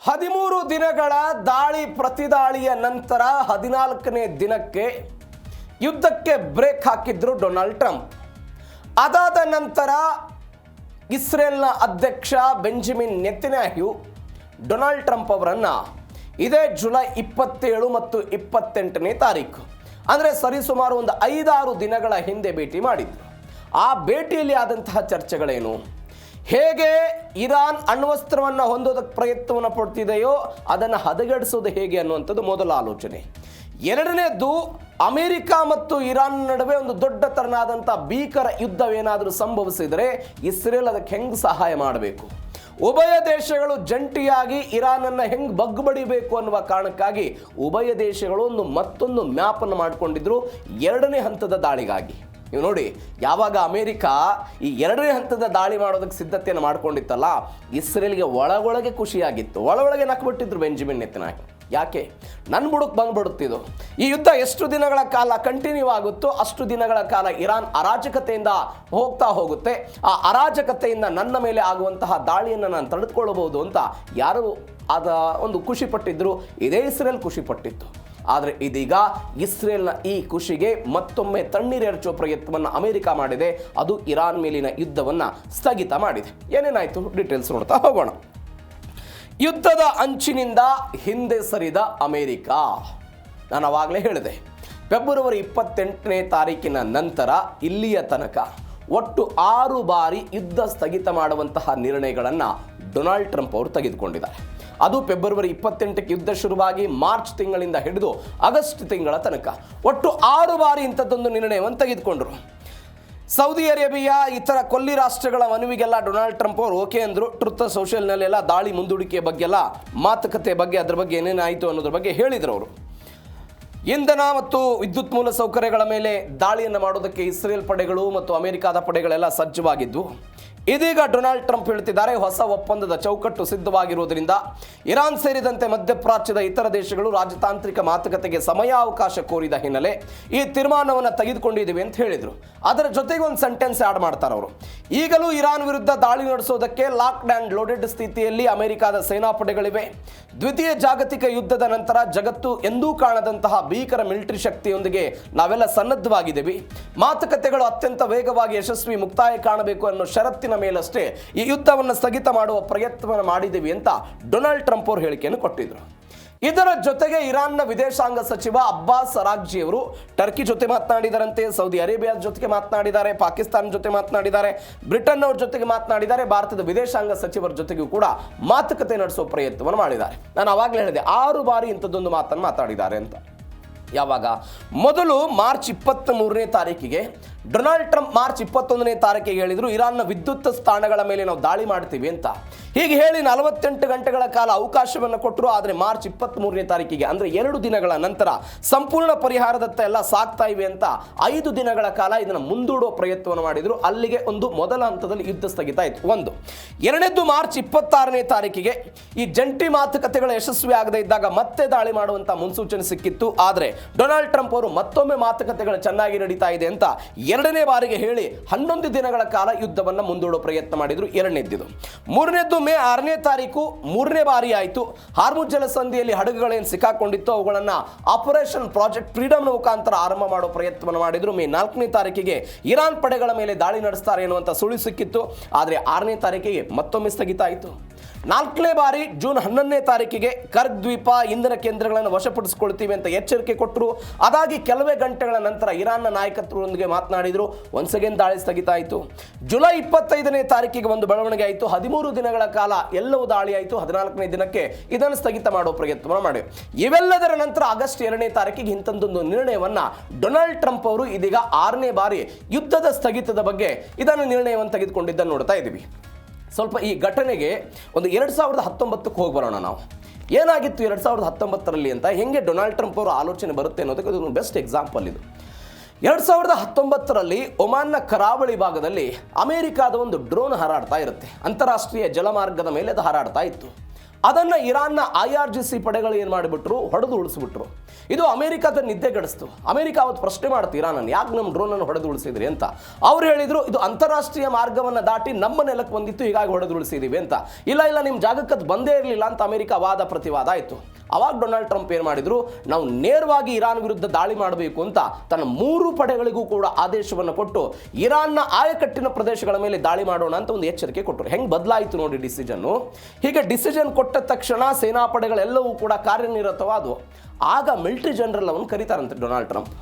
13 ದಿನಗಳ ದಾಳಿ ಪ್ರತಿದಾಳಿಯ ನಂತರ 14ನೇ ದಿನಕ್ಕೆ ಯುದ್ಧಕ್ಕೆ ಬ್ರೇಕ್ ಹಾಕಿದ್ರು ಡೊನಾಲ್ಡ್ ಟ್ರಂಪ್. ಅದಾದ ನಂತರ ಇಸ್ರೇಲ್ನ ಅಧ್ಯಕ್ಷ ಬೆಂಜಮಿನ್ ನೆತನ್ಯಾಹು ಡೊನಾಲ್ಡ್ ಟ್ರಂಪ್ ಅವರನ್ನು ಇದೇ ಜುಲೈ 27 ಮತ್ತು 28ನೇ ತಾರೀಕು ಅಂದರೆ ಸರಿಸುಮಾರು ಒಂದು 5-6 ದಿನಗಳ ಹಿಂದೆ ಭೇಟಿ ಮಾಡಿದ್ರು. ಆ ಭೇಟಿಯಲ್ಲಿ ಆದಂತಹ ಚರ್ಚೆಗಳೇನು, ಹೇಗೆ ಇರಾನ್ ಅಣ್ವಸ್ತ್ರವನ್ನು ಹೊಂದೋದಕ್ಕೆ ಪ್ರಯತ್ನವನ್ನು ಪಡ್ತಿದೆಯೋ ಅದನ್ನು ಹದಗೆಡಿಸೋದು ಹೇಗೆ ಅನ್ನುವಂಥದ್ದು ಮೊದಲ ಆಲೋಚನೆ. ಎರಡನೇದ್ದು, ಅಮೆರಿಕ ಮತ್ತು ಇರಾನ್ ನಡುವೆ ಒಂದು ದೊಡ್ಡ ತರನಾದಂಥ ಭೀಕರ ಯುದ್ಧವೇನಾದರೂ ಸಂಭವಿಸಿದರೆ ಇಸ್ರೇಲ್ ಅದಕ್ಕೆ ಹೆಂಗೆ ಸಹಾಯ ಮಾಡಬೇಕು, ಉಭಯ ದೇಶಗಳು ಜಂಟಿಯಾಗಿ ಇರಾನನ್ನು ಹೆಂಗೆ ಬಗ್ಬಡಿಬೇಕು ಅನ್ನುವ ಕಾರಣಕ್ಕಾಗಿ ಉಭಯ ದೇಶಗಳು ಮತ್ತೊಂದು ಮ್ಯಾಪನ್ನು ಮಾಡಿಕೊಂಡಿದ್ರು ಎರಡನೇ ಹಂತದ ದಾಳಿಗಾಗಿ. ನೀವು ನೋಡಿ, ಯಾವಾಗ ಅಮೆರಿಕ ಈ ಎರಡನೇ ಹಂತದ ದಾಳಿ ಮಾಡೋದಕ್ಕೆ ಸಿದ್ಧತೆಯನ್ನು ಮಾಡ್ಕೊಂಡಿತ್ತಲ್ಲ, ಇಸ್ರೇಲ್ಗೆ ಒಳಗೊಳಗೆ ಖುಷಿಯಾಗಿತ್ತು, ಒಳಗೊಳಗೆ ನಕ್ಬಿಟ್ಟಿದ್ರು ಬೆಂಜಮಿನ್ ನೆತನ್ಯಾಹು. ಯಾಕೆ? ನನ್ನ ಬುಡಕ್ಕೆ ಬಂದ್ಬಿಡುತ್ತಿದ್ದು ಈ ಯುದ್ಧ ಎಷ್ಟು ದಿನಗಳ ಕಾಲ ಕಂಟಿನ್ಯೂ ಆಗುತ್ತೋ ಅಷ್ಟು ದಿನಗಳ ಕಾಲ ಇರಾನ್ ಅರಾಜಕತೆಯಿಂದ ಹೋಗ್ತಾ ಹೋಗುತ್ತೆ. ಆ ಅರಾಜಕತೆಯಿಂದ ನನ್ನ ಮೇಲೆ ಆಗುವಂತಹ ದಾಳಿಯನ್ನು ನಾನು ತಡೆದುಕೊಳ್ಳಬಹುದು ಅಂತ ಯಾರು ಅದ ಒಂದು ಖುಷಿ ಪಟ್ಟಿದ್ರು, ಇದೇ ಇಸ್ರೇಲ್ ಖುಷಿ ಪಟ್ಟಿತ್ತು. ಆದರೆ ಇದೀಗ ಇಸ್ರೇಲ್ನ ಈ ಖುಷಿಗೆ ಮತ್ತೊಮ್ಮೆ ತಣ್ಣೀರೆರಚುವ ಪ್ರಯತ್ನವನ್ನು ಅಮೆರಿಕ ಮಾಡಿದೆ. ಅದು ಇರಾನ್ ಮೇಲಿನ ಯುದ್ಧವನ್ನು ಸ್ಥಗಿತ ಮಾಡಿದೆ. ಏನೇನಾಯಿತು ಡೀಟೇಲ್ಸ್ ನೋಡ್ತಾ ಹೋಗೋಣ. ಯುದ್ಧದ ಅಂಚಿನಿಂದ ಹಿಂದೆ ಸರಿದ ಅಮೆರಿಕ. ನಾನು ಆವಾಗಲೇ ಹೇಳಿದೆ, ಫೆಬ್ರವರಿ 28ನೇ ತಾರೀಕಿನ ನಂತರ ಇಲ್ಲಿಯ ತನಕ ಒಟ್ಟು 6 ಬಾರಿ ಯುದ್ಧ ಸ್ಥಗಿತ ಮಾಡುವಂತಹ ನಿರ್ಣಯಗಳನ್ನು ಡೊನಾಲ್ಡ್ ಟ್ರಂಪ್ ಅವರು ತೆಗೆದುಕೊಂಡಿದ್ದಾರೆ. ಅದು ಫೆಬ್ರವರಿ 28ಕ್ಕೆ ಯುದ್ಧ ಶುರುವಾಗಿ ಮಾರ್ಚ್ ತಿಂಗಳಿಂದ ಹಿಡಿದು ಆಗಸ್ಟ್ ತಿಂಗಳ ತನಕ ಒಟ್ಟು 6 ಬಾರಿ ಇಂಥದ್ದೊಂದು ನಿರ್ಣಯವನ್ನು ತೆಗೆದುಕೊಂಡರು. ಸೌದಿ ಅರೇಬಿಯಾ ಇತರ ಕೊಲ್ಲಿ ರಾಷ್ಟ್ರಗಳ ಮನವಿಗೆಲ್ಲ ಡೊನಾಲ್ಡ್ ಟ್ರಂಪ್ ಅವರು ಓಕೆ ಅಂದರು. ಟ್ರುತ್ ಸೋಷಿಯಲ್ನಲ್ಲೆಲ್ಲ ದಾಳಿ ಮುಂದೂಡಿಕೆಯ ಬಗ್ಗೆಲ್ಲ ಮಾತುಕತೆ ಬಗ್ಗೆ ಅದ್ರ ಬಗ್ಗೆ ಏನೇನಾಯಿತು ಅನ್ನೋದ್ರ ಬಗ್ಗೆ ಹೇಳಿದರು ಅವರು. ಇಂಧನ ಮತ್ತು ವಿದ್ಯುತ್ ಮೂಲ ಸೌಕರ್ಯಗಳ ಮೇಲೆ ದಾಳಿಯನ್ನು ಮಾಡೋದಕ್ಕೆ ಇಸ್ರೇಲ್ ಪಡೆಗಳು ಮತ್ತು ಅಮೆರಿಕಾದ ಪಡೆಗಳೆಲ್ಲ ಸಜ್ಜವಾಗಿದ್ವು. ಇದೀಗ ಡೊನಾಲ್ಡ್ ಟ್ರಂಪ್ ಹೇಳ್ತಿದ್ದಾರೆ, ಹೊಸ ಒಪ್ಪಂದದ ಚೌಕಟ್ಟು ಸಿದ್ಧವಾಗಿರುವುದರಿಂದ ಇರಾನ್ ಸೇರಿದಂತೆ ಮಧ್ಯಪ್ರಾಚ್ಯದ ಇತರ ದೇಶಗಳು ರಾಜತಾಂತ್ರಿಕ ಮಾತುಕತೆಗೆ ಸಮಯಾವಕಾಶ ಕೋರಿದ ಹಿನ್ನೆಲೆ ಈ ತೀರ್ಮಾನವನ್ನು ತೆಗೆದುಕೊಂಡಿದ್ದೀವಿ ಅಂತ ಹೇಳಿದರು. ಅದರ ಜೊತೆಗೆ ಒಂದು ಸೆಂಟೆನ್ಸ್ ಆಡ್ ಮಾಡ್ತಾರೆ ಅವರು. ಈಗಲೂ ಇರಾನ್ ವಿರುದ್ಧ ದಾಳಿ ನಡೆಸೋದಕ್ಕೆ ಲಾಕ್ಡ್ ಆ್ಯಂಡ್ ಲೋಡೆಡ್ ಸ್ಥಿತಿಯಲ್ಲಿ ಅಮೆರಿಕಾದ ಸೇನಾಪಡೆಗಳಿವೆ. ದ್ವಿತೀಯ ಜಾಗತಿಕ ಯುದ್ಧದ ನಂತರ ಜಗತ್ತು ಎಂದೂ ಕಾಣದಂತಹ ಭೀಕರ ಮಿಲಿಟರಿ ಶಕ್ತಿಯೊಂದಿಗೆ ನಾವೆಲ್ಲ ಸನ್ನದ್ಧವಾಗಿದ್ದೀವಿ. ಮಾತುಕತೆಗಳು ಅತ್ಯಂತ ವೇಗವಾಗಿ ಯಶಸ್ವಿ ಮುಕ್ತಾಯ ಕಾಣಬೇಕು ಅನ್ನೋ ಷರತ್ತಿನ ಮೇಲಷ್ಟೇ ಈ ಯುದ್ಧವನ್ನು ಸ್ಥಗಿತ ಮಾಡುವ ಪ್ರಯತ್ನವನ್ನು ಮಾಡಿದ್ದೀವಿ ಅಂತ ಡೊನಾಲ್ಡ್ ಟ್ರಂಪ್ ಅವರು ಹೇಳಿಕೆಯನ್ನು ಕೊಟ್ಟಿದ್ರು. ಇದರ ಜೊತೆಗೆ ಇರಾನ್ನ ವಿದೇಶಾಂಗ ಸಚಿವ ಅಬ್ಬಾಸ್ ಅರಾಗ್ಜಿ ಅವರು ಟರ್ಕಿ ಜೊತೆ ಮಾತನಾಡಿದರಂತೆ, ಸೌದಿ ಅರೇಬಿಯಾದ ಜೊತೆಗೆ ಮಾತನಾಡಿದ್ದಾರೆ, ಪಾಕಿಸ್ತಾನ ಜೊತೆ ಮಾತನಾಡಿದ್ದಾರೆ, ಬ್ರಿಟನ್ ಅವ್ರ ಜೊತೆಗೆ ಮಾತನಾಡಿದ್ದಾರೆ, ಭಾರತದ ವಿದೇಶಾಂಗ ಸಚಿವರ ಜೊತೆಗೂ ಕೂಡ ಮಾತುಕತೆ ನಡೆಸುವ ಪ್ರಯತ್ನವನ್ನು ಮಾಡಿದ್ದಾರೆ. ನಾನು ಆವಾಗಲೇ ಹೇಳಿದೆ 6 ಬಾರಿ ಇಂಥದ್ದೊಂದು ಮಾತನ್ನು ಮಾತಾಡಿದ್ದಾರೆ ಅಂತ. ಯಾವಾಗ? ಮೊದಲು ಮಾರ್ಚ್ 23ನೇ ತಾರೀಕಿಗೆ ಡೊನಾಲ್ಡ್ ಟ್ರಂಪ್ ಮಾರ್ಚ್ 21ನೇ ತಾರೀಕಿಗೆ ಹೇಳಿದರು, ಇರಾನ್ನ ವಿದ್ಯುತ್ ಸ್ಥಾನಗಳ ಮೇಲೆ ನಾವು ದಾಳಿ ಮಾಡ್ತೀವಿ ಅಂತ. ಹೀಗೆ ಹೇಳಿ 48 ಗಂಟೆಗಳ ಕಾಲ ಅವಕಾಶವನ್ನು ಕೊಟ್ಟರು. ಆದರೆ ಮಾರ್ಚ್ 23ನೇ ತಾರೀಕಿಗೆ ಅಂದರೆ 2 ದಿನಗಳ ನಂತರ ಸಂಪೂರ್ಣ ಪರಿಹಾರದತ್ತ ಎಲ್ಲ ಸಾಗ್ತಾ ಇವೆ ಅಂತ 5 ದಿನಗಳ ಕಾಲ ಇದನ್ನು ಮುಂದೂಡುವ ಪ್ರಯತ್ನವನ್ನು ಮಾಡಿದರು. ಅಲ್ಲಿಗೆ ಒಂದು ಮೊದಲ ಹಂತದಲ್ಲಿ ಯುದ್ಧ ಸ್ಥಗಿತ ಆಯಿತು. ಒಂದು. ಎರಡನೇದ್ದು, ಮಾರ್ಚ್ 26ನೇ ತಾರೀಕಿಗೆ ಈ ಜಂಟಿ ಮಾತುಕತೆಗಳು ಯಶಸ್ವಿ ಆಗದೇ ಇದ್ದಾಗ ಮತ್ತೆ ದಾಳಿ ಮಾಡುವಂಥ ಮುನ್ಸೂಚನೆ ಸಿಕ್ಕಿತ್ತು. ಆದರೆ ಡೊನಾಲ್ಡ್ ಟ್ರಂಪ್ ಅವರು ಮತ್ತೊಮ್ಮೆ ಮಾತುಕತೆಗಳು ಚೆನ್ನಾಗಿ ನಡೀತಾ ಇದೆ ಅಂತ 2ನೇ ಬಾರಿಗೆ ಹೇಳಿ 11 ದಿನಗಳ ಕಾಲ ಯುದ್ಧವನ್ನು ಮುಂದೂಡುವ ಪ್ರಯತ್ನ ಮಾಡಿದ್ರು. ಎರಡನೇದ್ದು. ಮೂರನೇದ್ದು, ಮೇ 6ನೇ ತಾರೀಕು 3ನೇ ಬಾರಿ ಆಯಿತು. ಹಾರ್ಮುಜ್ ಜಲಸಂಧಿಯಲ್ಲಿ ಹಡಗುಗಳೇನು ಸಿಕ್ಕಾಕೊಂಡಿತ್ತು ಅವುಗಳನ್ನು ಆಪರೇಷನ್ ಪ್ರಾಜೆಕ್ಟ್ ಫ್ರೀಡಮ್ನ ಮುಖಾಂತರ ಆರಂಭ ಮಾಡೋ ಪ್ರಯತ್ನವನ್ನು ಮಾಡಿದ್ರು. ಮೇ 4ನೇ ತಾರೀಕಿಗೆ ಇರಾನ್ ಪಡೆಗಳ ಮೇಲೆ ದಾಳಿ ನಡೆಸ್ತಾರೆ ಎನ್ನುವಂಥ ಸುಳಿವು ಸಿಕ್ಕಿತ್ತು. ಆದರೆ 6ನೇ ತಾರೀಕಿಗೆ ಮತ್ತೊಮ್ಮೆ ಸ್ಥಗಿತ ಆಯಿತು. 4ನೇ ಬಾರಿ ಜೂನ್ 11ನೇ ತಾರೀಕಿಗೆ ಕರ್ಗ್ ದ್ವೀಪ ಇಂಧನ ಕೇಂದ್ರಗಳನ್ನು ವಶಪಡಿಸಿಕೊಳ್ತೀವಿ ಅಂತ ಎಚ್ಚರಿಕೆ ಕೊಟ್ಟರು. ಅದಾಗಿ ಕೆಲವೇ ಗಂಟೆಗಳ ನಂತರ ಇರಾನ್ನ ನಾಯಕತ್ವದೊಂದಿಗೆ ಮಾತನಾಡಿದರು. ಒನ್ಸ್ ಅಗೇನ್ ದಾಳಿ ಸ್ಥಗಿತ ಆಯಿತು. ಜುಲೈ 25ನೇ ತಾರೀಕಿಗೆ ಒಂದು ಬೆಳವಣಿಗೆ ಆಯಿತು. 13 ದಿನಗಳ ಕಾಲ ಎಲ್ಲವೂ ದಾಳಿ ಆಯಿತು. 14ನೇ ದಿನಕ್ಕೆ ಇದನ್ನು ಸ್ಥಗಿತ ಮಾಡುವ ಪ್ರಯತ್ನ ಮಾಡಿ. ಇವೆಲ್ಲದರ ನಂತರ ಆಗಸ್ಟ್ 2ನೇ ತಾರೀಕಿಗೆ ಇಂಥದ್ದೊಂದು ನಿರ್ಣಯವನ್ನು ಡೊನಾಲ್ಡ್ ಟ್ರಂಪ್ ಅವರು ಇದೀಗ 6ನೇ ಬಾರಿ ಯುದ್ಧದ ಸ್ಥಗಿತದ ಬಗ್ಗೆ ಇದನ್ನು ನಿರ್ಣಯವನ್ನು ತೆಗೆದುಕೊಂಡಿದ್ದನ್ನು ನೋಡ್ತಾ ಇದ್ದೀವಿ. ಸ್ವಲ್ಪ ಈ ಘಟನೆಗೆ ಒಂದು 2019ಕ್ಕೆ ಹೋಗಿ ಬರೋಣ. ನಾವು ಏನಾಗಿತ್ತು 2019ರಲ್ಲಿ ಅಂತ, ಹೆಂಗೆ ಡೊನಾಲ್ಡ್ ಟ್ರಂಪ್ ಅವರ ಆಲೋಚನೆ ಬರುತ್ತೆ ಅನ್ನೋದಕ್ಕೆ ಇದು ಬೆಸ್ಟ್ ಎಕ್ಸಾಂಪಲ್. ಇದು 2019ರಲ್ಲಿ ಒಮಾನ್ನ ಕರಾವಳಿ ಭಾಗದಲ್ಲಿ ಅಮೆರಿಕಾದ ಒಂದು ಡ್ರೋನ್ ಹಾರಾಡ್ತಾ ಇರುತ್ತೆ. ಅಂತಾರಾಷ್ಟ್ರೀಯ ಜಲಮಾರ್ಗದ ಮೇಲೆ ಅದು ಹಾರಾಡ್ತಾ ಇತ್ತು. ಅದನ್ನು ಇರಾನ್ನ IRGC ಪಡೆಗಳು ಏನು ಮಾಡಿಬಿಟ್ರು, ಹೊಡೆದು ಉಳಿಸ್ಬಿಟ್ರು. ಇದು ಅಮೆರಿಕದ ನಿದ್ದೆಗೆಡಿಸ್ತು. ಅಮೆರಿಕ ಅವತ್ತು ಪ್ರಶ್ನೆ ಮಾಡ್ತು ಇರಾನನ್ನು, ಯಾಕೆ ನಮ್ಮ ಡ್ರೋನನ್ನು ಹೊಡೆದು ಉಳಿಸಿದ್ರಿ ಅಂತ. ಅವ್ರು ಹೇಳಿದ್ರು, ಇದು ಅಂತಾರಾಷ್ಟ್ರೀಯ ಮಾರ್ಗವನ್ನು ದಾಟಿ ನಮ್ಮ ನೆಲಕ್ಕೆ ಬಂದಿತ್ತು, ಹೀಗಾಗಿ ಹೊಡೆದು ಉಳಿಸಿದ್ದೀವಿ ಅಂತ. ಇಲ್ಲ ನಿಮ್ಮ ಜಾಗಕ್ಕೆ ಅದು ಬಂದೇ ಇರಲಿಲ್ಲ ಅಂತ ಅಮೆರಿಕ ವಾದ ಪ್ರತಿವಾದ ಆಯಿತು. ಅವಾಗ ಡೊನಾಲ್ಡ್ ಟ್ರಂಪ್ ಏನು ಮಾಡಿದ್ರು, ನಾವು ನೇರವಾಗಿ ಇರಾನ್ ವಿರುದ್ಧ ದಾಳಿ ಮಾಡಬೇಕು ಅಂತ ತನ್ನ 3 ಪಡೆಗಳಿಗೂ ಕೂಡ ಆದೇಶವನ್ನು ಕೊಟ್ಟು ಇರಾನ್ನ ಆಯಕಟ್ಟಿನ ಪ್ರದೇಶಗಳ ಮೇಲೆ ದಾಳಿ ಮಾಡೋಣ ಅಂತ ಒಂದು ಎಚ್ಚರಿಕೆ ಕೊಟ್ಟರು. ಹೆಂಗೆ ಬದಲಾಯಿತು ನೋಡಿ ಡಿಸಿಷನ್ನು. ಹೀಗೆ ಡಿಸಿಷನ್ ಕೊಟ್ಟ ತಕ್ಷಣ ಸೇನಾಪಡೆಗಳೆಲ್ಲವೂ ಕೂಡ ಕಾರ್ಯನಿರತವಾದವು. ಆಗ ಮಿಲಿಟರಿ ಜನರಲ್ ಅವನು ಕರೀತಾರಂತೆ ಡೊನಾಲ್ಡ್ ಟ್ರಂಪ್,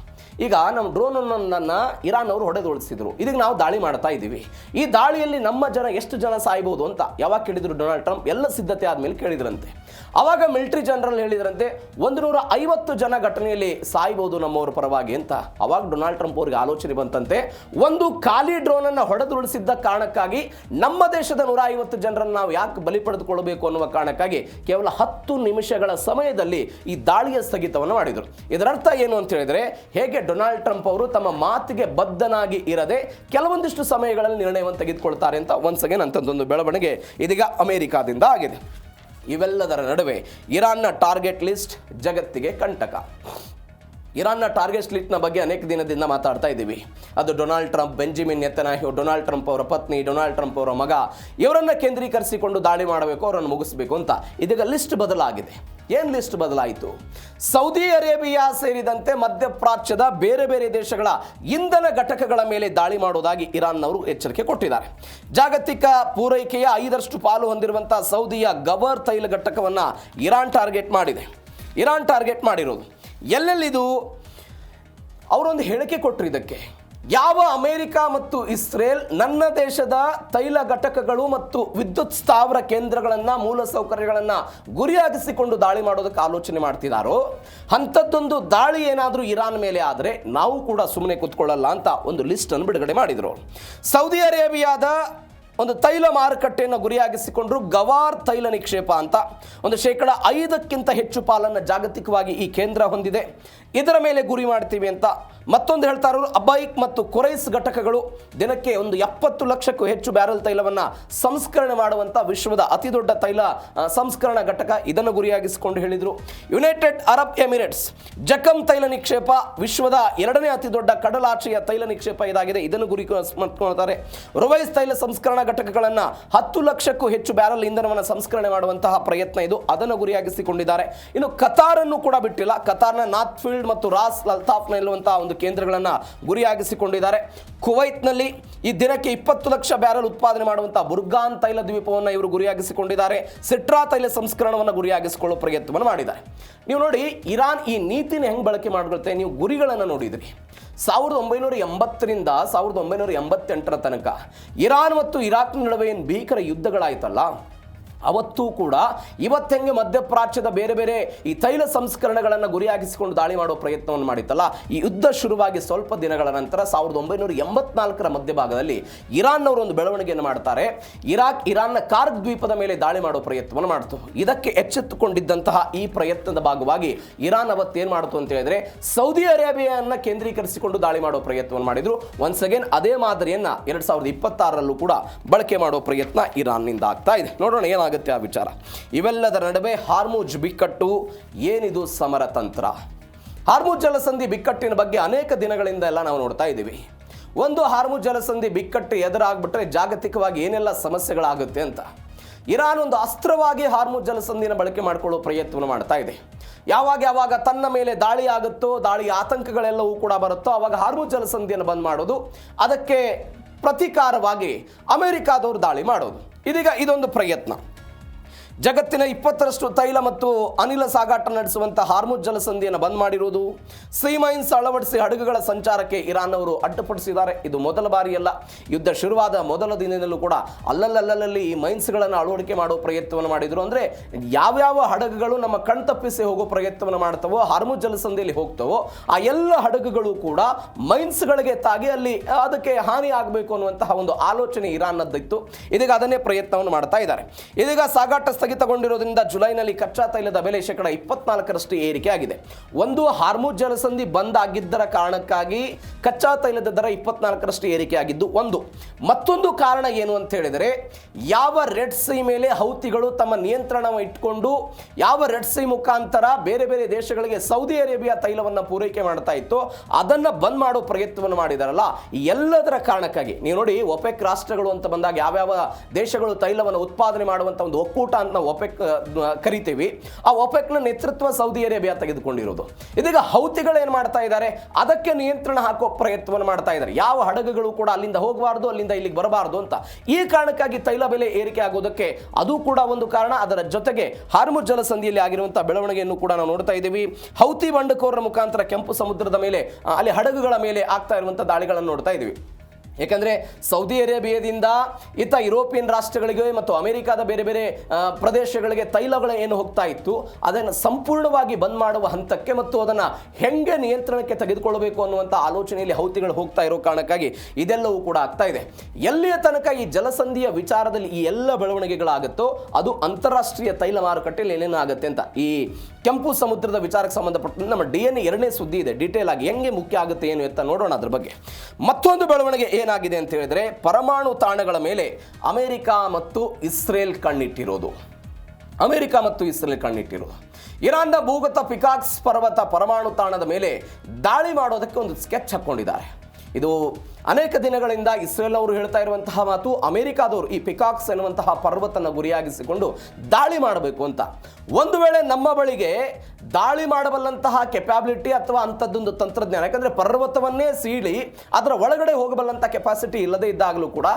ಈಗ ನಮ್ಮ ಡ್ರೋನನ್ನು ಇರಾನ್ ಅವರು ಹೊಡೆದು ಉಳಿಸಿದ್ರು, ಇದಕ್ಕೆ ನಾವು ದಾಳಿ ಮಾಡ್ತಾ ಇದ್ದೀವಿ, ಈ ದಾಳಿಯಲ್ಲಿ ನಮ್ಮ ಜನ ಎಷ್ಟು ಜನ ಸಾಯ್ಬೋದು ಅಂತ ಯಾವಾಗ ಕೇಳಿದ್ರು ಡೊನಾಲ್ಡ್ ಟ್ರಂಪ್, ಎಲ್ಲ ಸಿದ್ಧತೆ ಆದಮೇಲೆ ಕೇಳಿದ್ರಂತೆ. ಆವಾಗ ಮಿಲಿಟರಿ ಜನರಲ್ ಹೇಳಿದ್ರಂತೆ 150 ಜನ ಘಟನೆಯಲ್ಲಿ ಸಾಯ್ಬೋದು ನಮ್ಮವ್ರ ಪರವಾಗಿ ಅಂತ. ಅವಾಗ ಡೊನಾಲ್ಡ್ ಟ್ರಂಪ್ ಅವ್ರಿಗೆ ಆಲೋಚನೆ ಬಂತಂತೆ, ಒಂದು ಖಾಲಿ ಡ್ರೋನನ್ನು ಹೊಡೆದು ಉಳಿಸಿದ್ದ ಕಾರಣಕ್ಕಾಗಿ ನಮ್ಮ ದೇಶದ 150 ಜನರನ್ನು ನಾವು ಯಾಕೆ ಬಲಿ ಪಡೆದುಕೊಳ್ಳಬೇಕು ಅನ್ನುವ ಕಾರಣಕ್ಕಾಗಿ ಕೇವಲ 10 ನಿಮಿಷಗಳ ಸಮಯದಲ್ಲಿ ಈ ದಾಳಿಯ ಸ್ಥಗಿತವನ್ನು ಮಾಡಿದರು. ಇದರರ್ಥ ಏನು ಅಂತ ಹೇಳಿದ್ರೆ, ಹೇಗೆ ಡೊನಾಲ್ಡ್ ಟ್ರಂಪ್ ಅವರು ತಮ್ಮ ಮಾತಿಗೆ ಬದ್ಧನಾಗಿ ಇರದೆ ಕೆಲವೊಂದಿಷ್ಟು ಸಮಯಗಳಲ್ಲಿ ನಿರ್ಣಯವನ್ನು ತೆಗೆದುಕೊಳ್ತಾರೆ ಅಂತ ಒನ್ಸ್ ಅಗೇನ್ ಅಂತಂದೊಂದು ಬೆಳವಣಿಗೆ ಇದೀಗ ಅಮೆರಿಕಾದಿಂದ ಆಗಿದೆ. ಇವೆಲ್ಲದರ ನಡುವೆ ಇರಾನ್ನ ಟಾರ್ಗೆಟ್ ಲಿಸ್ಟ್ ಜಗತ್ತಿಗೆ ಕಂಟಕ. ಇರಾನ್ನ ಟಾರ್ಗೆಟ್ ಲಿಸ್ಟ್ನ ಬಗ್ಗೆ ಅನೇಕ ದಿನದಿಂದ ಮಾತಾಡ್ತಾ ಇದ್ದೀವಿ. ಅದು Donald Trump, Benjamin Netanyahu, Donald Trump ಅವರ ಪತ್ನಿ, ಡೊನಾಲ್ಡ್ ಟ್ರಂಪ್ ಅವರ ಮಗ, ಇವರನ್ನ ಕೇಂದ್ರೀಕರಿಸಿಕೊಂಡು ದಾಳಿ ಮಾಡಬೇಕು, ಅವರನ್ನು ಮುಗಿಸಬೇಕು ಅಂತ. ಇದೀಗ ಲಿಸ್ಟ್ ಬದಲಾಗಿದೆ. ಏನು ಲಿಸ್ಟ್ ಬದಲಾಯಿತು? ಸೌದಿ ಅರೇಬಿಯಾ ಸೇರಿದಂತೆ ಮಧ್ಯಪ್ರಾಚ್ಯದ ಬೇರೆ ಬೇರೆ ದೇಶಗಳ ಇಂಧನ ಘಟಕಗಳ ಮೇಲೆ ದಾಳಿ ಮಾಡೋದಾಗಿ ಇರಾನ್ನವರು ಎಚ್ಚರಿಕೆ ಕೊಟ್ಟಿದ್ದಾರೆ. ಜಾಗತಿಕ ಪೂರೈಕೆಯ 5% ಪಾಲು ಹೊಂದಿರುವಂತಹ ಸೌದಿಯ ಗವರ್ ತೈಲ ಘಟಕವನ್ನು ಇರಾನ್ ಟಾರ್ಗೆಟ್ ಮಾಡಿರೋದು. ಎಲ್ಲೆಲ್ಲಿದು ಅವರೊಂದು ಹೇಳಿಕೆ ಕೊಟ್ಟರು. ಇದಕ್ಕೆ ಯಾವ ಅಮೆರಿಕ ಮತ್ತು ಇಸ್ರೇಲ್ ನನ್ನ ದೇಶದ ತೈಲ ಘಟಕಗಳು ಮತ್ತು ವಿದ್ಯುತ್ ಸ್ಥಾವರ ಕೇಂದ್ರಗಳನ್ನು, ಮೂಲಸೌಕರ್ಯಗಳನ್ನು ಗುರಿಯಾಗಿಸಿಕೊಂಡು ದಾಳಿ ಮಾಡೋದಕ್ಕೆ ಆಲೋಚನೆ ಮಾಡ್ತಿದ್ದಾರೋ, ಅಂಥದ್ದೊಂದು ದಾಳಿ ಏನಾದರೂ ಇರಾನ್ ಮೇಲೆ ಆದರೆ ನಾವು ಕೂಡ ಸುಮ್ಮನೆ ಕೂತ್ಕೊಳ್ಳಲ್ಲ ಅಂತ ಒಂದು ಲಿಸ್ಟನ್ನು ಬಿಡುಗಡೆ ಮಾಡಿದರು. ಸೌದಿ ಅರೇಬಿಯಾದ ಒಂದು ತೈಲ ಮಾರುಕಟ್ಟೆಯನ್ನು ಗುರಿಯಾಗಿಸಿಕೊಂಡ್ರು. ಗವಾರ್ ತೈಲ ನಿಕ್ಷೇಪ ಅಂತ ಒಂದು 5% ಹೆಚ್ಚು ಪಾಲನ್ನು ಜಾಗತಿಕವಾಗಿ ಈ ಕೇಂದ್ರ ಹೊಂದಿದೆ. ಇದರ ಮೇಲೆ ಗುರಿ ಮಾಡ್ತೀವಿ ಅಂತ ಮತ್ತೊಂದು ಹೇಳ್ತಾ ಇರೋರು. ಅಬೈಕ್ ಮತ್ತು ಕೊರೈಸ್ ಘಟಕಗಳು ದಿನಕ್ಕೆ ಒಂದು 70 ಲಕ್ಷಕ್ಕೂ ಹೆಚ್ಚು ಬ್ಯಾರಲ್ ತೈಲವನ್ನು ಸಂಸ್ಕರಣೆ ಮಾಡುವಂಥ ವಿಶ್ವದ ಅತಿ ದೊಡ್ಡ ತೈಲ ಸಂಸ್ಕರಣಾ ಘಟಕ, ಇದನ್ನು ಗುರಿಯಾಗಿಸಿಕೊಂಡು ಹೇಳಿದರು. ಯುನೈಟೆಡ್ ಅರಬ್ ಎಮಿರೇಟ್ಸ್ ಜಕಮ್ ತೈಲ ನಿಕ್ಷೇಪ ವಿಶ್ವದ 2ನೇ ಅತಿ ದೊಡ್ಡ ಕಡಲಾಚೆಯ ತೈಲ ನಿಕ್ಷೇಪ ಇದಾಗಿದೆ, ಇದನ್ನು ಗುರಿ ಮಾಡ್ಕೊಳ್ತಾರೆ. ರುವೈಸ್ ತೈಲ ಸಂಸ್ಕರಣಾ ಘಟಕಗಳನ್ನು 10 ಲಕ್ಷಕ್ಕೂ ಹೆಚ್ಚು ಬ್ಯಾರಲ್ ಇಂಧನವನ್ನು ಸಂಸ್ಕರಣೆ ಮಾಡುವಂತಹ ಪ್ರಯತ್ನ ಇದು, ಅದನ್ನು ಗುರಿಯಾಗಿಸಿಕೊಂಡಿದ್ದಾರೆ. ಇನ್ನು ಕತಾರನ್ನು ಕೂಡ ಬಿಟ್ಟಿಲ್ಲ. ಕತಾರ್ನ ನಾರ್ತ್ ಫೀಲ್ಡ್ ಮತ್ತು ರಾಸ್ ಅಲ್ತಾಫ್ನಲ್ಲಿರುವಂತಹ ಒಂದು ಕೇಂದ್ರಗಳನ್ನು ಗುರಿಯಾಗಿಸಿಕೊಂಡಿದ್ದಾರೆ. ಕುವೈತ್ನಲ್ಲಿ ಈ ದಿನಕ್ಕೆ 20 ಲಕ್ಷ ಬ್ಯಾರಲ್ ಉತ್ಪಾದನೆ ಮಾಡುವಂತಹ ಬುರ್ಗಾನ್ ತೈಲ ದ್ವೀಪವನ್ನು ಇವರು ಗುರಿಯಾಗಿಸಿಕೊಂಡಿದ್ದಾರೆ. ಸಿಟ್ರಾ ತೈಲ ಸಂಸ್ಕರಣವನ್ನು ಗುರಿಯಾಗಿಸಿಕೊಳ್ಳುವ ಪ್ರಯತ್ನವನ್ನು ಮಾಡಿದ್ದಾರೆ. ನೀವು ನೋಡಿ, ಇರಾನ್ ಈ ನೀತಿನ ಹೆಂಗೆ ಬಳಕೆ ಮಾಡಿರುತ್ತೆ. ನೀವು ಗುರಿಗಳನ್ನು ನೋಡಿದ್ರಿ. 1980ರಿಂದ 1988 ತನಕ ಇರಾನ್ ಮತ್ತು ಇರಾಕ್ ನಡುವೆ ಏನು ಭೀಕರ ಯುದ್ಧಗಳಾಯ್ತಲ್ಲ, ಅವತ್ತೂ ಕೂಡ ಇವತ್ತೆಂಗೆ ಮಧ್ಯಪ್ರಾಚ್ಯದ ಬೇರೆ ಬೇರೆ ಈ ತೈಲ ಸಂಸ್ಕರಣೆಗಳನ್ನು ಗುರಿಯಾಗಿಸಿಕೊಂಡು ದಾಳಿ ಮಾಡೋ ಪ್ರಯತ್ನವನ್ನು ಮಾಡಿತ್ತಲ್ಲ, ಈ ಯುದ್ಧ ಶುರುವಾಗಿ ಸ್ವಲ್ಪ ದಿನಗಳ ನಂತರ 1984ರ ಮಧ್ಯಭಾಗದಲ್ಲಿ ಇರಾನ್ನವರು ಒಂದು ಬೆಳವಣಿಗೆಯನ್ನು ಮಾಡ್ತಾರೆ. ಇರಾನ್ನ ಕಾರ್ಗ್ ದ್ವೀಪದ ಮೇಲೆ ದಾಳಿ ಮಾಡೋ ಪ್ರಯತ್ನವನ್ನು ಮಾಡ್ತು. ಇದಕ್ಕೆ ಎಚ್ಚೆತ್ತುಕೊಂಡಿದ್ದಂತಹ ಈ ಪ್ರಯತ್ನದ ಭಾಗವಾಗಿ ಇರಾನ್ ಅವತ್ತೇನು ಮಾಡ್ತು ಅಂತ ಹೇಳಿದ್ರೆ, ಸೌದಿ ಅರೇಬಿಯಾವನ್ನು ಕೇಂದ್ರೀಕರಿಸಿಕೊಂಡು ದಾಳಿ ಮಾಡೋ ಪ್ರಯತ್ನವನ್ನು ಮಾಡಿದ್ರು. ಒನ್ಸ್ ಅಗೇನ್ ಅದೇ ಮಾದರಿಯನ್ನು 2026ರಲ್ಲೂ ಕೂಡ ಬಳಕೆ ಮಾಡೋ ಪ್ರಯತ್ನ ಇರಾನ್ನಿಂದ ಆಗ್ತಾ ಇದೆ. ನೋಡೋಣ ಏನಾಗುತ್ತೆ ಆ ವಿಚಾರ. ಇವೆಲ್ಲದರ ನಡುವೆ ಹಾರ್ಮುಜ್ ಬಿಕ್ಕಟ್ಟು, ಏನಿದು ಸಮರ ತಂತ್ರ? ಹಾರ್ಮುಜ್ ಜಲಸಂಧಿ ಬಿಕ್ಕಟ್ಟಿನ ಬಗ್ಗೆ ಅನೇಕ ದಿನಗಳಿಂದ ಎಲ್ಲ ನಾವು ನೋಡ್ತಾ ಇದ್ದೀವಿ. ಒಂದು ಹಾರ್ಮುಜ್ ಜಲಸಂಧಿ ಬಿಕ್ಕಟ್ಟು ಎದುರಾಗ್ಬಿಟ್ರೆ ಜಾಗತಿಕವಾಗಿ ಏನೆಲ್ಲ ಸಮಸ್ಯೆಗಳಾಗುತ್ತೆ ಅಂತ. ಇರಾನ್ ಒಂದು ಅಸ್ತ್ರವಾಗಿ ಹಾರ್ಮುಜ್ ಜಲಸಂಧಿನ ಬಳಕೆ ಮಾಡಿಕೊಳ್ಳೋ ಪ್ರಯತ್ನವನ್ನು ಮಾಡ್ತಾ ಇದೆ. ಯಾವಾಗ ತನ್ನ ಮೇಲೆ ದಾಳಿ ಆಗುತ್ತೋ, ದಾಳಿ ಆತಂಕಗಳೆಲ್ಲವೂ ಕೂಡ ಬರುತ್ತೋ, ಆವಾಗ ಹಾರ್ಮುಜ್ ಜಲಸಂಧಿಯನ್ನು ಬಂದ್ ಮಾಡೋದು, ಅದಕ್ಕೆ ಪ್ರತೀಕಾರವಾಗಿ ಅಮೆರಿಕಾದವರು ದಾಳಿ ಮಾಡೋದು. ಇದೀಗ ಇದೊಂದು ಪ್ರಯತ್ನ. ಜಗತ್ತಿನ 20ರಷ್ಟು ತೈಲ ಮತ್ತು ಅನಿಲ ಸಾಗಾಟ ನಡೆಸುವಂಥ ಹಾರ್ಮುಜ್ ಜಲಸಂಧಿಯನ್ನು ಬಂದ್ ಮಾಡಿರುವುದು, ಸೀ ಮೈನ್ಸ್ ಅಳವಡಿಸಿ ಹಡಗುಗಳ ಸಂಚಾರಕ್ಕೆ ಇರಾನ್ ಅವರು ಅಡ್ಡಿಪಡಿಸಿದ್ದಾರೆ. ಇದು ಮೊದಲ ಬಾರಿಯಲ್ಲ. ಯುದ್ಧ ಶುರುವಾದ ಮೊದಲ ದಿನದಲ್ಲೂ ಕೂಡ ಅಲ್ಲಲ್ಲಿ ಈ ಮೈನ್ಸ್ಗಳನ್ನು ಅಳವಡಿಕೆ ಮಾಡೋ ಪ್ರಯತ್ನವನ್ನು ಮಾಡಿದರು. ಅಂದರೆ ಯಾವ್ಯಾವ ಹಡಗುಗಳು ನಮ್ಮ ಕಣ್ತಪ್ಪಿಸಿ ಹೋಗೋ ಪ್ರಯತ್ನವನ್ನು ಮಾಡ್ತವೋ, ಹಾರ್ಮುಜ್ ಜಲಸಂಧಿಯಲ್ಲಿ ಹೋಗ್ತವೋ, ಆ ಎಲ್ಲ ಹಡಗುಗಳು ಕೂಡ ಮೈನ್ಸ್ಗಳಿಗೆ ತಾಗಿ ಅಲ್ಲಿ ಅದಕ್ಕೆ ಹಾನಿ ಆಗಬೇಕು ಅನ್ನುವಂತಹ ಒಂದು ಆಲೋಚನೆ ಇರಾನ್ನದ್ದಿತ್ತು. ಇದೀಗ ಅದನ್ನೇ ಪ್ರಯತ್ನವನ್ನು ಮಾಡ್ತಾ ಇದ್ದಾರೆ. ಇದೀಗ ಸಾಗಾಟ ಸ್ಥಗಿತಗೊಂಡಿರೋದ್ರಿಂದ ಜುಲೈನಲ್ಲಿ ಕಚ್ಚಾ ತೈಲದ ಬೆಲೆ 24% ಏರಿಕೆ ಆಗಿದೆ. ಒಂದು ಹಾರ್ಮುಜ್ ಜಲಸಂಧಿ ಬಂದ್ ಆಗಿದ್ದರ ಕಾರಣಕ್ಕಾಗಿ ಕಚ್ಚಾ ತೈಲದ ದರ 24% ಏರಿಕೆ ಆಗಿದ್ದು ಒಂದು. ಮತ್ತೊಂದು ಕಾರಣ ಏನು ಅಂತ ಹೇಳಿದರೆ, ಯಾವ ರೆಡ್ ಸಿ ಮೇಲೆ ಹೌತಿಗಳು ತಮ್ಮ ನಿಯಂತ್ರಣ ಇಟ್ಕೊಂಡು ಯಾವ ರೆಡ್ ಸಿ ಮುಖಾಂತರ ಬೇರೆ ಬೇರೆ ದೇಶಗಳಿಗೆ ಸೌದಿ ಅರೇಬಿಯಾ ತೈಲವನ್ನು ಪೂರೈಕೆ ಮಾಡ್ತಾ ಇತ್ತು, ಅದನ್ನು ಬಂದ್ ಮಾಡೋ ಪ್ರಯತ್ನವನ್ನು ಮಾಡಿದಾರಲ್ಲ, ಎಲ್ಲದರ ಕಾರಣಕ್ಕಾಗಿ ನೀವು ನೋಡಿ, ಒಪೆಕ್ ರಾಷ್ಟ್ರಗಳು ಅಂತ ಬಂದಾಗ ಯಾವ್ಯಾವ ದೇಶಗಳು ತೈಲವನ್ನು ಉತ್ಪಾದನೆ ಮಾಡುವಂತ ಒಂದು ಒಕ್ಕೂಟ ಅಂತ ನಾವು ಒಪೆಕ್ ಕರಿತೀವಿ, ಆ ಒಪೆಕ್ನ ನೇತೃತ್ವ ಸೌದಿ ಅರೇಬಿಯಾ ತೆಗೆದುಕೊಂಡಿರೋದು. ಇದೀಗ ಹೌತಿಗಳು ಏನ್ ಮಾಡ್ತಾ ಇದ್ದಾರೆ, ಅದಕ್ಕೆ ನಿಯಂತ್ರಣ ಹಾಕೋ ಪ್ರಯತ್ನವನ್ನು ಮಾಡ್ತಾ ಇದ್ದಾರೆ. ಯಾವ ಹಡಗುಗಳು ಕೂಡ ಅಲ್ಲಿಂದ ಹೋಗಬಾರ್ದು, ಅಲ್ಲಿಂದ ಇಲ್ಲಿಗೆ ಬರಬಾರ್ದು ಅಂತ. ಈ ಕಾರಣಕ್ಕಾಗಿ ತೈಲ ಬೆಲೆ ಏರಿಕೆ ಆಗೋದಕ್ಕೆ ಅದು ಕೂಡ ಒಂದು ಕಾರಣ. ಅದರ ಜೊತೆಗೆ ಹಾರ್ಮುಜ್ ಜಲಸಂಧಿಯಲ್ಲಿ ಆಗಿರುವಂತಹ ಬೆಳವಣಿಗೆಯನ್ನು ಕೂಡ ನಾವು ನೋಡ್ತಾ ಇದ್ದೀವಿ. ಹೌತಿ ಬಂಡುಕೋರರ ಮುಖಾಂತರ ಕೆಂಪು ಸಮುದ್ರದ ಮೇಲೆ ಅಲ್ಲಿ ಹಡಗುಗಳ ಮೇಲೆ ಆಗ್ತಾ ಇರುವಂತಹ ದಾಳಿಗಳನ್ನು ನೋಡ್ತಾ ಇದ್ದೀವಿ. ಯಾಕಂದರೆ ಸೌದಿ ಅರೇಬಿಯಾದಿಂದ ಇತ್ತ ಯುರೋಪಿಯನ್ ರಾಷ್ಟ್ರಗಳಿಗೆ ಮತ್ತು ಅಮೆರಿಕಾದ ಬೇರೆ ಬೇರೆ ಪ್ರದೇಶಗಳಿಗೆ ತೈಲಗಳು ಏನು ಹೋಗ್ತಾ ಇತ್ತು, ಅದನ್ನು ಸಂಪೂರ್ಣವಾಗಿ ಬಂದ್ ಮಾಡುವ ಹಂತಕ್ಕೆ ಮತ್ತು ಅದನ್ನು ಹೆಂಗೆ ನಿಯಂತ್ರಣಕ್ಕೆ ತೆಗೆದುಕೊಳ್ಳಬೇಕು ಅನ್ನುವಂಥ ಆಲೋಚನೆಯಲ್ಲಿ ಹೌತಿಗಳು ಹೋಗ್ತಾ ಇರೋ ಕಾರಣಕ್ಕಾಗಿ ಇದೆಲ್ಲವೂ ಕೂಡ ಆಗ್ತಾ ಇದೆ. ಎಲ್ಲಿಯ ತನಕ ಈ ಜಲಸಂಧಿಯ ವಿಚಾರದಲ್ಲಿ ಈ ಎಲ್ಲ ಬೆಳವಣಿಗೆಗಳಾಗುತ್ತೋ ಅದು ಅಂತಾರಾಷ್ಟ್ರೀಯ ತೈಲ ಮಾರುಕಟ್ಟೆಯಲ್ಲಿ ಏನೇನಾಗುತ್ತೆ ಅಂತ ಈ ಕೆಂಪು ಸಮುದ್ರದ ವಿಚಾರಕ್ಕೆ ಸಂಬಂಧಪಟ್ಟ ನಮ್ಮ DNA 2ನೇ ಸುದ್ದಿ ಇದೆ. ಡೀಟೇಲ್ ಆಗಿ ಹೆಂಗೆ ಮುಖ್ಯ ಆಗುತ್ತೆ ಏನು ಅಂತ ನೋಡೋಣ. ಅದ್ರ ಬಗ್ಗೆ ಮತ್ತೊಂದು ಬೆಳವಣಿಗೆ ಏನಾಗಿದೆ ಅಂತ ಹೇಳಿದ್ರೆ, ಪರಮಾಣು ತಾಣಗಳ ಮೇಲೆ ಅಮೆರಿಕ ಮತ್ತು ಇಸ್ರೇಲ್ ಕಣ್ಣಿಟ್ಟಿರೋದು. ಇರಾನ್ನ ಭೂಗತ ಪಿಕಾಕ್ಸ್ ಪರ್ವತ ಪರಮಾಣು ತಾಣದ ಮೇಲೆ ದಾಳಿ ಮಾಡೋದಕ್ಕೆ ಒಂದು ಸ್ಕೆಚ್ ಹಾಕೊಂಡಿದ್ದಾರೆ. ಇದು ಅನೇಕ ದಿನಗಳಿಂದ ಇಸ್ರೇಲ್ ಅವರು ಹೇಳ್ತಾ ಇರುವಂತಹ ಮಾತು, ಅಮೆರಿಕಾದವರು ಈ ಪಿಕಾಕ್ಸ್ ಎನ್ನುವಂತಹ ಪರ್ವತನ ಗುರಿಯಾಗಿಸಿಕೊಂಡು ದಾಳಿ ಮಾಡಬೇಕು ಅಂತ. ಒಂದು ವೇಳೆ ನಮ್ಮ ಬಳಿಗೆ ದಾಳಿ ಮಾಡಬಲ್ಲಂತಹ ಕೆಪಾಬಿಲಿಟಿ ಅಥವಾ ಅಂಥದ್ದೊಂದು ತಂತ್ರಜ್ಞಾನ, ಯಾಕಂದರೆ ಪರ್ವತವನ್ನೇ ಸೀಳಿ ಅದರ ಒಳಗಡೆ ಹೋಗಬಲ್ಲಂಥ ಕೆಪಾಸಿಟಿ ಇಲ್ಲದೇ ಇದ್ದಾಗಲೂ ಕೂಡ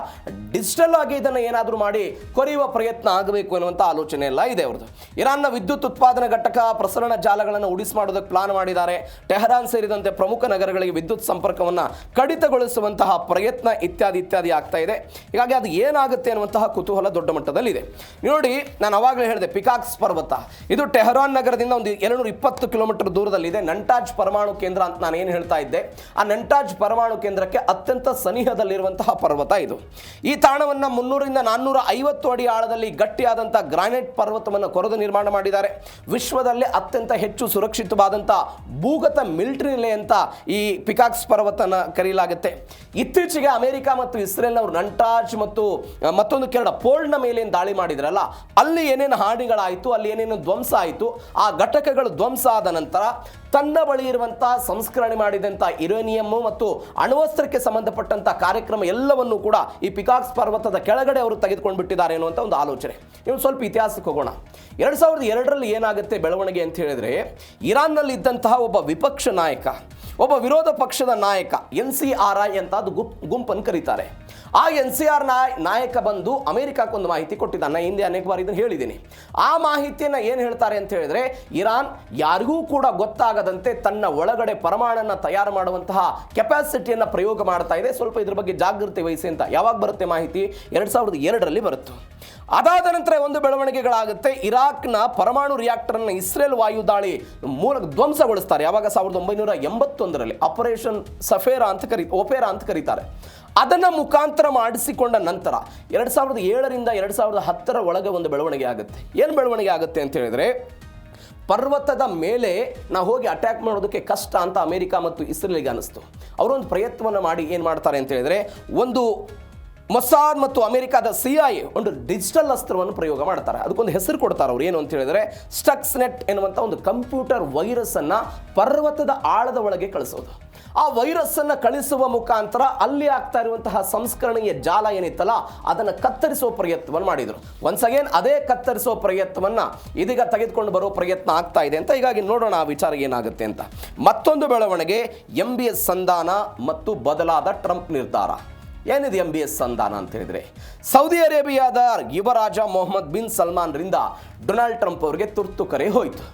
ಡಿಜಿಟಲ್ ಆಗಿ ಇದನ್ನು ಏನಾದರೂ ಮಾಡಿ ಕೊರೆಯುವ ಪ್ರಯತ್ನ ಆಗಬೇಕು ಎನ್ನುವಂಥ ಆಲೋಚನೆ ಎಲ್ಲ ಇದೆ ಅವ್ರದ್ದು. ಇರಾನ್ನ ವಿದ್ಯುತ್ ಉತ್ಪಾದನಾ ಘಟಕ ಪ್ರಸರಣ ಜಾಲಗಳನ್ನು ಉಡಿಸ್ ಮಾಡೋದಕ್ಕೆ ಪ್ಲಾನ್ ಮಾಡಿದ್ದಾರೆ. ಟೆಹರಾನ್ ಸೇರಿದಂತೆ ಪ್ರಮುಖ ನಗರಗಳಿಗೆ ವಿದ್ಯುತ್ ಸಂಪರ್ಕವನ್ನು ಕಡಿತಗೊಳಿಸುವಂತಹ ಪ್ರಯತ್ನ ಇತ್ಯಾದಿ ಆಗ್ತಾ ಇದೆ. ಹೀಗಾಗಿ ಅದು ಏನಾಗುತ್ತೆ ಅನ್ನುವಂತಹ ಕುತೂಹಲ ದೊಡ್ಡ ಮಟ್ಟದಲ್ಲಿದೆ. ನೋಡಿ, ನಾನು ಅವಾಗಲೇ ಹೇಳಿದೆ, ಪಿಕಾಕ್ಸ್ ಪರ್ವತ ಇದು ಟೆಹರಾನ್ ನಗರದಿಂದ ಒಂದು 220 ಕಿಲೋಮೀಟರ್ ದೂರದಲ್ಲಿದೆ. ನಂಟಾಜ್ ಪರಮಾಣು ಕೇಂದ್ರ ಅಂತ ನಾನು ಏನು ಹೇಳ್ತಾ ಇದ್ದೆ, ಆ ನಂಟಾಜ್ ಪರಮಾಣು ಕೇಂದ್ರಕ್ಕೆ ಅತ್ಯಂತ ಸನಿಹದಲ್ಲಿರುವಂತಹ ಪರ್ವತ ಇದು. ಈ ತಾಣವನ್ನು 300ರಿಂದ 450 ಅಡಿ ಆಳದಲ್ಲಿ ಗಟ್ಟಿಯಾದಂಥ ಗ್ರಾನೈಟ್ ಪರ್ವತವನ್ನು ಕೊರೆದು ನಿರ್ಮಾಣ ಮಾಡಿದ್ದಾರೆ. ವಿಶ್ವದಲ್ಲೇ ಅತ್ಯಂತ ಹೆಚ್ಚು ಸುರಕ್ಷಿತವಾದಂಥ ಭೂಗತ ಮಿಲಿಟರಿ ನೆಲೆ ಅಂತ ಈ ಪಿಕಾಕ್ಸ್ ಪರ್ವತನ ಕರೆಯಲಾಗುತ್ತೆ. ಇತ್ತೀಚೆಗೆ ಅಮೆರಿಕ ಮತ್ತು ಇಸ್ರೇಲ್ನವರು ನಂಟಾಜ್ ಮತ್ತು ಮತ್ತೊಂದು ಕೆರಡ ಪೋಲ್ನ ಮೇಲೆ ದಾಳಿ ಮಾಡಿದ್ರಲ್ಲ, ಅಲ್ಲಿ ಏನೇನು ಹಾನಿಗಳಾಯಿತು, ಅಲ್ಲಿ ಏನೇನು ಧ್ವಂಸ ಆಯಿತು, ಆ ಘಟಕಗಳು ಧ್ವಂಸ ಆದ ನಂತರ ತನ್ನ ಬಳಿ ಇರುವಂತಹ ಸಂಸ್ಕರಣೆ ಮಾಡಿದಂಥ ಯುರೇನಿಯಮ್ಮು ಮತ್ತು ಅಣ್ವಸ್ತ್ರಕ್ಕೆ ಸಂಬಂಧಪಟ್ಟಂಥ ಕಾರ್ಯಕ್ರಮ ಎಲ್ಲವನ್ನೂ ಕೂಡ ಈ ಪಿಕಾಕ್ಸ್ ಪರ್ವತದ ಕೆಳಗಡೆ ಅವರು ತೆಗೆದುಕೊಂಡು ಬಿಟ್ಟಿದ್ದಾರೆ ಅನ್ನುವಂಥ ಒಂದು ಆಲೋಚನೆ. ಇನ್ನು ಸ್ವಲ್ಪ ಇತಿಹಾಸಕ್ಕೆ ಹೋಗೋಣ. 2002ರಲ್ಲಿ ಏನಾಗುತ್ತೆ ಬೆಳವಣಿಗೆ ಅಂತ ಹೇಳಿದ್ರೆ, ಇರಾನ್ನಲ್ಲಿ ಇದ್ದಂತಹ ಒಬ್ಬ ವಿಪಕ್ಷ ನಾಯಕ, ಒಬ್ಬ ವಿರೋಧ ಪಕ್ಷದ ನಾಯಕ, NCRI ಅಂತ ಅದು ಗುಂಪನ್ನು ಕರೀತಾರೆ. ಆ NCR ನಾಯಕ ಬಂದು ಅಮೆರಿಕಕ್ಕೊಂದು ಮಾಹಿತಿ ಕೊಟ್ಟಿದ್ದಾನೆ. ನಾನು ಹಿಂದೆ ಅನೇಕ ಬಾರಿ ಇದನ್ನು ಹೇಳಿದ್ದೀನಿ. ಆ ಮಾಹಿತಿಯನ್ನು ಏನು ಹೇಳ್ತಾರೆ ಅಂತ ಹೇಳಿದ್ರೆ, ಇರಾನ್ ಯಾರಿಗೂ ಕೂಡ ಗೊತ್ತಾಗದಂತೆ ತನ್ನ ಒಳಗಡೆ ಪರಮಾಣನ್ನು ತಯಾರು ಮಾಡುವಂತಹ ಕೆಪಾಸಿಟಿಯನ್ನು ಪ್ರಯೋಗ ಮಾಡ್ತಾ ಇದೆ, ಸ್ವಲ್ಪ ಇದ್ರ ಬಗ್ಗೆ ಜಾಗೃತಿ ವಹಿಸಿ ಅಂತ. ಯಾವಾಗ ಬರುತ್ತೆ ಮಾಹಿತಿ? 2002ರಲ್ಲಿ ಬರುತ್ತೆ. ಅದಾದ ನಂತರ ಒಂದು ಬೆಳವಣಿಗೆಗಳಾಗುತ್ತೆ. ಇರಾಕ್ನ ಪರಮಾಣು ರಿಯಾಕ್ಟರ್ನ ಇಸ್ರೇಲ್ ವಾಯು ದಾಳಿ ಮೂಲಕ ಧ್ವಂಸಗೊಳಿಸ್ತಾರೆ. ಯಾವಾಗ? 1981ರಲ್ಲಿ ಆಪರೇಷನ್ ಒಪೇರಾ ಅಂತ ಕರೀತಾರೆ. ಅದನ್ನು ಮುಖಾಂತರ ಮಾಡಿಸಿಕೊಂಡ ನಂತರ 2007ರಿಂದ 2010ರ ಒಳಗೆ ಒಂದು ಬೆಳವಣಿಗೆ ಆಗುತ್ತೆ. ಏನು ಬೆಳವಣಿಗೆ ಆಗುತ್ತೆ ಅಂತ ಹೇಳಿದ್ರೆ, ಪರ್ವತದ ಮೇಲೆ ನಾವು ಹೋಗಿ ಅಟ್ಯಾಕ್ ಮಾಡೋದಕ್ಕೆ ಕಷ್ಟ ಅಂತ ಅಮೆರಿಕ ಮತ್ತು ಇಸ್ರೇಲಿಗೆ ಅನಿಸ್ತು. ಅವರೊಂದು ಪ್ರಯತ್ನವನ್ನು ಮಾಡಿ ಏನು ಮಾಡ್ತಾರೆ ಅಂತ ಹೇಳಿದ್ರೆ, ಒಂದು ಮೊಸಾದ್ ಮತ್ತು ಅಮೆರಿಕಾದ CIA ಒಂದು ಡಿಜಿಟಲ್ ಅಸ್ತ್ರವನ್ನು ಪ್ರಯೋಗ ಮಾಡ್ತಾರೆ. ಅದಕ್ಕೊಂದು ಹೆಸರು ಕೊಡ್ತಾರೆ ಅವರು. ಏನು ಅಂತ ಹೇಳಿದ್ರೆ, ಸ್ಟಕ್ಸ್ನೆಟ್ ಎನ್ನುವಂಥ ಒಂದು ಕಂಪ್ಯೂಟರ್ ವೈರಸ್ಸನ್ನು ಪರ್ವತದ ಆಳದ ಒಳಗೆ ಕಳಿಸೋದು. ಆ ವೈರಸ್ಸನ್ನು ಕಳಿಸುವ ಮುಖಾಂತರ ಅಲ್ಲಿ ಆಗ್ತಾ ಇರುವಂತಹ ಸಂಸ್ಕರಣೆಯ ಜಾಲ ಏನಿತ್ತಲ್ಲ, ಅದನ್ನು ಕತ್ತರಿಸುವ ಪ್ರಯತ್ನವನ್ನು ಮಾಡಿದರು. ಒನ್ಸ್ ಅಗೇನ್ ಅದೇ ಕತ್ತರಿಸುವ ಪ್ರಯತ್ನವನ್ನು ಇದೀಗ ತೆಗೆದುಕೊಂಡು ಬರೋ ಪ್ರಯತ್ನ ಆಗ್ತಾ ಇದೆ ಅಂತ. ಹೀಗಾಗಿ ನೋಡೋಣ ಆ ವಿಚಾರ ಏನಾಗುತ್ತೆ ಅಂತ. ಮತ್ತೊಂದು ಬೆಳವಣಿಗೆ, MBS ಸಂಧಾನ ಮತ್ತು ಬದಲಾದ ಟ್ರಂಪ್ ನಿರ್ಧಾರ. ಏನಿದೆ MBS ಸಂಧಾನ ಅಂತ ಹೇಳಿದ್ರೆ, ಸೌದಿ ಅರೇಬಿಯಾದ ಯುವರಾಜ ಮೊಹಮ್ಮದ್ ಬಿನ್ ಸಲ್ಮಾನ್ರಿಂದ ಡೊನಾಲ್ಡ್ ಟ್ರಂಪ್ ಅವರಿಗೆ ತುರ್ತು ಕರೆ ಹೋಯಿತು.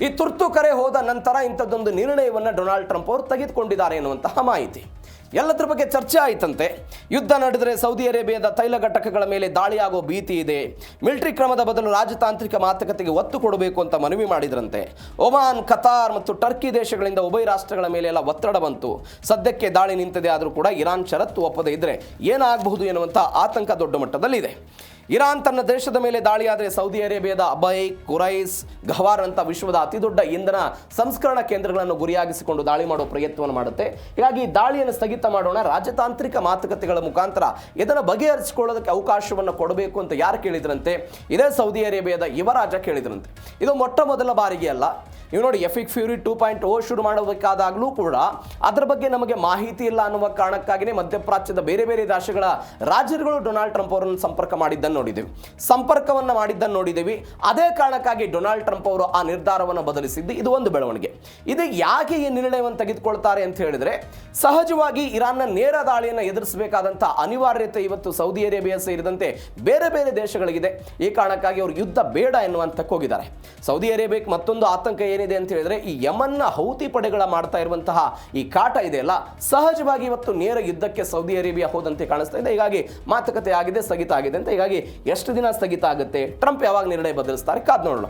ಈ ತುರ್ತು ಕರೆ ಹೋದ ನಂತರ ಇಂಥದ್ದೊಂದು ನಿರ್ಣಯವನ್ನು ಡೊನಾಲ್ಡ್ ಟ್ರಂಪ್ ಅವರು ತೆಗೆದುಕೊಂಡಿದ್ದಾರೆ ಎನ್ನುವಂತಹ ಮಾಹಿತಿ. ಎಲ್ಲದರ ಬಗ್ಗೆ ಚರ್ಚೆ ಆಯಿತಂತೆ. ಯುದ್ಧ ನಡೆದರೆ ಸೌದಿ ಅರೇಬಿಯಾದ ತೈಲ ಘಟಕಗಳ ಮೇಲೆ ದಾಳಿಯಾಗೋ ಭೀತಿ ಇದೆ, ಮಿಲಿಟರಿ ಕ್ರಮದ ಬದಲು ರಾಜತಾಂತ್ರಿಕ ಮಾತುಕತೆಗೆ ಒತ್ತು ಕೊಡಬೇಕು ಅಂತ ಮನವಿ ಮಾಡಿದ್ರಂತೆ. ಒಮಾನ್, ಕತಾರ್ ಮತ್ತು ಟರ್ಕಿ ದೇಶಗಳಿಂದ ಉಭಯ ರಾಷ್ಟ್ರಗಳ ಮೇಲೆ ಎಲ್ಲ ಒತ್ತಡ ಬಂತು. ಸದ್ಯಕ್ಕೆ ದಾಳಿ ನಿಂತಿದೆ, ಆದರೂ ಕೂಡ ಇರಾನ್ ಷರತ್ತು ಒಪ್ಪದೇ ಇದ್ದರೆ ಏನಾಗಬಹುದು ಎನ್ನುವಂಥ ಆತಂಕ ದೊಡ್ಡ ಮಟ್ಟದಲ್ಲಿದೆ. ಇರಾನ್ ತನ್ನ ದೇಶದ ಮೇಲೆ ದಾಳಿಯಾದರೆ ಸೌದಿ ಅರೇಬಿಯಾದ ಅಬೈ, ಕುರೈಸ್, ಗಹವಾರ್ ಅಂತ ವಿಶ್ವದ ಅತಿದೊಡ್ಡ ಇಂಧನ ಸಂಸ್ಕರಣಾ ಕೇಂದ್ರಗಳನ್ನು ಗುರಿಯಾಗಿಸಿಕೊಂಡು ದಾಳಿ ಮಾಡುವ ಪ್ರಯತ್ನವನ್ನು ಮಾಡುತ್ತೆ. ಹೀಗಾಗಿ ಈ ದಾಳಿಯನ್ನು ಸ್ಥಗಿತ ಮಾಡೋಣ, ರಾಜತಾಂತ್ರಿಕ ಮಾತುಕತೆಗಳ ಮುಖಾಂತರ ಇದನ್ನು ಬಗೆಹರಿಸಿಕೊಳ್ಳೋದಕ್ಕೆ ಅವಕಾಶವನ್ನು ಕೊಡಬೇಕು ಅಂತ ಯಾರು ಕೇಳಿದ್ರಂತೆ? ಇದೇ ಸೌದಿ ಅರೇಬಿಯಾದ ಯುವರಾಜ ಕೇಳಿದ್ರಂತೆ. ಇದು ಮೊಟ್ಟ ಮೊದಲ ಬಾರಿಗೆ ಅಲ್ಲ. ನೀವು ನೋಡಿ, ಎಫಿಕ್ ಫ್ಯೂರಿ 2.0 ಶುರು ಮಾಡಬೇಕಾದಾಗಲೂ ಕೂಡ ಅದರ ಬಗ್ಗೆ ನಮಗೆ ಮಾಹಿತಿ ಇಲ್ಲ ಅನ್ನುವ ಕಾರಣಕ್ಕಾಗಿಯೇ ಮಧ್ಯಪ್ರಾಚ್ಯದ ಬೇರೆ ಬೇರೆ ದೇಶಗಳ ರಾಜರುಗಳು ಡೊನಾಲ್ಡ್ ಟ್ರಂಪ್ ಅವರನ್ನು ಸಂಪರ್ಕವನ್ನು ಮಾಡಿದ್ದನ್ನು ನೋಡಿದ್ದೀವಿ. ಅದೇ ಕಾರಣಕ್ಕಾಗಿ ಡೊನಾಲ್ಡ್ ಟ್ರಂಪ್ ಅವರು ಆ ನಿರ್ಧಾರವನ್ನು ಬದಲಿಸಿದ್ದು. ಇದು ಒಂದು ಬೆಳವಣಿಗೆ. ಇದು ಯಾಕೆ ಈ ನಿರ್ಣಯವನ್ನು ತೆಗೆದುಕೊಳ್ತಾರೆ ಅಂತ ಹೇಳಿದ್ರೆ, ಸಹಜವಾಗಿ ಇರಾನ್ನ ನೇರ ದಾಳಿಯನ್ನು ಎದುರಿಸಬೇಕಾದಂಥ ಅನಿವಾರ್ಯತೆ ಇವತ್ತು ಸೌದಿ ಅರೇಬಿಯಾ ಸೇರಿದಂತೆ ಬೇರೆ ಬೇರೆ ದೇಶಗಳಿಗಿದೆ. ಈ ಕಾರಣಕ್ಕಾಗಿ ಅವರು ಯುದ್ಧ ಬೇಡ ಎನ್ನುವಂತಕ್ಕೆ ಹೋಗಿದ್ದಾರೆ. ಸೌದಿ ಅರೇಬಿಯಾಕ್ಕೆ ಮತ್ತೊಂದು ಆತಂಕ ಏನಿದೆ ಅಂತ ಹೇಳಿದ್ರೆ, ಈ ಯಮನ್ನ ಹೌತಿ ಪಡೆಗಳ ಮಾಡ್ತಾ ಇರುವಂತಹ ಈ ಕಾಟ ಇದೆಯಲ್ಲ, ಸಹಜವಾಗಿ ಇವತ್ತು ನೇರ ಯುದ್ಧಕ್ಕೆ ಸೌದಿ ಅರೇಬಿಯಾ ಹೋದಂತೆ ಕಾಣಿಸ್ತಾ ಇದೆ. ಹೀಗಾಗಿ ಮಾತುಕತೆ ಆಗಿದೆ, ಸ್ಥಗಿತ ಆಗಿದೆ ಅಂತ. ಹೀಗಾಗಿ ಎಷ್ಟು ದಿನ ಸ್ಥಗಿತ ಆಗುತ್ತೆ, ಟ್ರಂಪ್ ಯಾವಾಗ ನಿರ್ಣಯ ಬದಲಿಸ್ತಾರೆ, ಕಾದ್ ನೋಡೋಣ.